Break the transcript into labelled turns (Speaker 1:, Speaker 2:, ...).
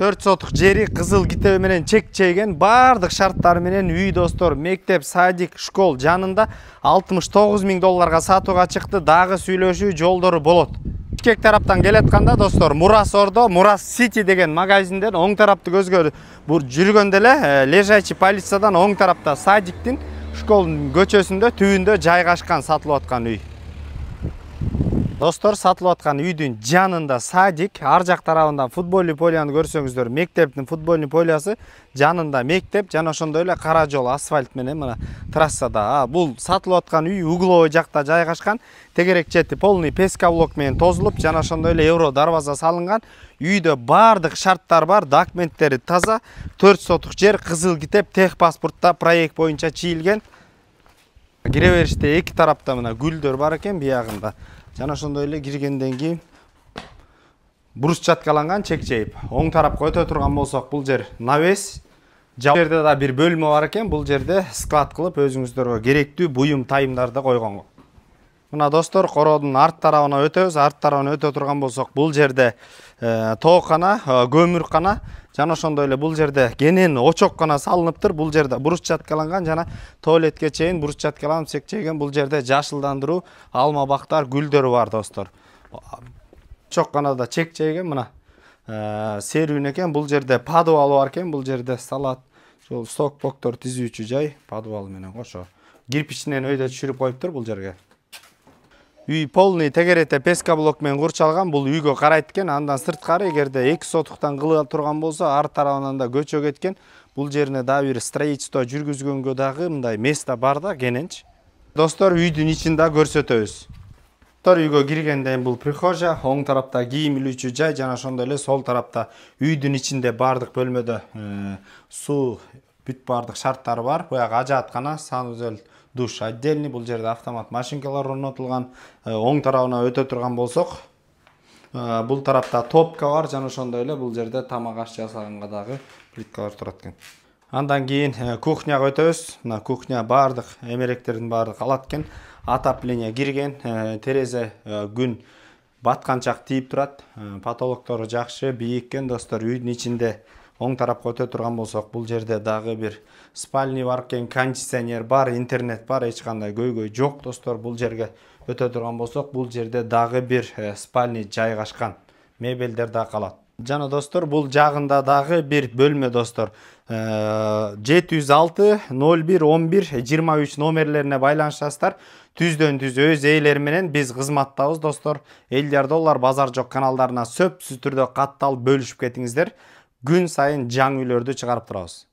Speaker 1: 4 сотук жери кызыл китеби менен чек-чейген бардык шарттары менен үй достор, мектеп, садик, школ жанында 69 000 долларга сатууга чыкты. Дагы сүйлөшүү жолдору болот. Бишкек тараптан келатканда достор, Мурас Ордо, Мурас Сити деген магазинден оң тарапты көзгө жүргөндө эле лежачий полициядан оң тарапта садиктин, школдун көчөсүндө түбүндө жайгашкан сатылып аткан үй. Достор, сатылып аткан үйдүн жанында садик, ар жак тарабында футбольный полияны көрсөңүздөр, мектептин футбольный полиясы, жанында мектеп, жана ошондой эле кара жол асфальт менен мына трассада. Бул сатылып аткан үй угловой жакта жайгашкан, тегерек чети полный пескоблок менен тозулуп, жана ошондой эле евро дарбаза салынган. Үйдө бардык шарттар бар, документтери таза, 4 сотук жер, кызыл китеп, техпаспортто проект боюнча чийилген. Кире бериште эки тарапта мына гүлдөр бар экен биягында. Жана ошондой эле киргенден кийин брусчаткаланган чек-чейип. Оң тарапка өтө турган болсок, бул жер навес. Бул жерде да бир бөлмө бар экен. Бул жерде склад кылып өзүңүздөргө керектүү буюм тайымдарды койгонго. Мына достор, короодун арт тарабына өтөбүз. Арт тарабына өтө турган болсок, бул жерде тоокана, көмүркана, жана ошондой эле бул жерде кенен очоккана салыныптыр. Бул жерде брусчаткаланган жана туалетке чейин брусчаткаланып чек-чейген. Бул жерде жашылдандыруу, алма бактар, гүлдөр бар достор. Очокканада чек-чейген мына серүүн экен. Бул жерде подвал бар экен. Бул жерде салат, сток-боктор тизүүчү жай, подвал менен кошо. Кирпичинен өйдө түшүрүп коюптур бул жерге. Үй полный тегерете пескоблок менен курчалган. Бул үйгө карайт экен. Андан сырткары эгерде 2 сотуктан кыла турган болсо, ар тарабынан да көчө кеткен. Бул жерине дагы бир строительство жүргүзгөнгө дагы мындай место бар да, кененч. Достор, үйдүн ичин да көрсөтөбүз. Үйгө киргенден бул прихожа, оң тарапта кийим илүүчү жай, жана ошондой эле сол тарапта үйдүн ичинде бардык бөлмөдө суу бүт бардык шарттары бар. Буяк ажааткана, санузел, душ отдельный. Бул жерде автомат машинкалар орнотулган. Оң тарабына өтө турган болсок, бул тарапта топка бар, жана ошондой эле бул жерде тамак аш жасаганга дагы плиткалар турат экен. Андан кийин кухняга өтөбүз. Мына кухня бардык эмеректердин баары калат экен. Отопление кирген, терезе күн батканчак тийип турат. Потолоктору жакшы, бийиккен достор. Үйдүн ичинде оң тарапка өтө турган болсок, бул жерде дагы бир спальня бар экен, кондиционер бар, интернет бар, эч кандай көйгөй жок достор. Бул жерге өтө турган болсок, бул жерде дагы бир спальня жайгашкан. Мебелдер да калат. Жана достор, бул жагында дагы бир бөлмө достор. 706 01 11 23 номерлерине байланышасыздар. Түздөн түз өз ээлери менен биз кызматтабыз достор. $50 базар жок каналдарына сөпсүз түрдө катталып бөлүшүп кетиңиздер. Күн сайын жаңы үйлөрдү чыгарып турабыз.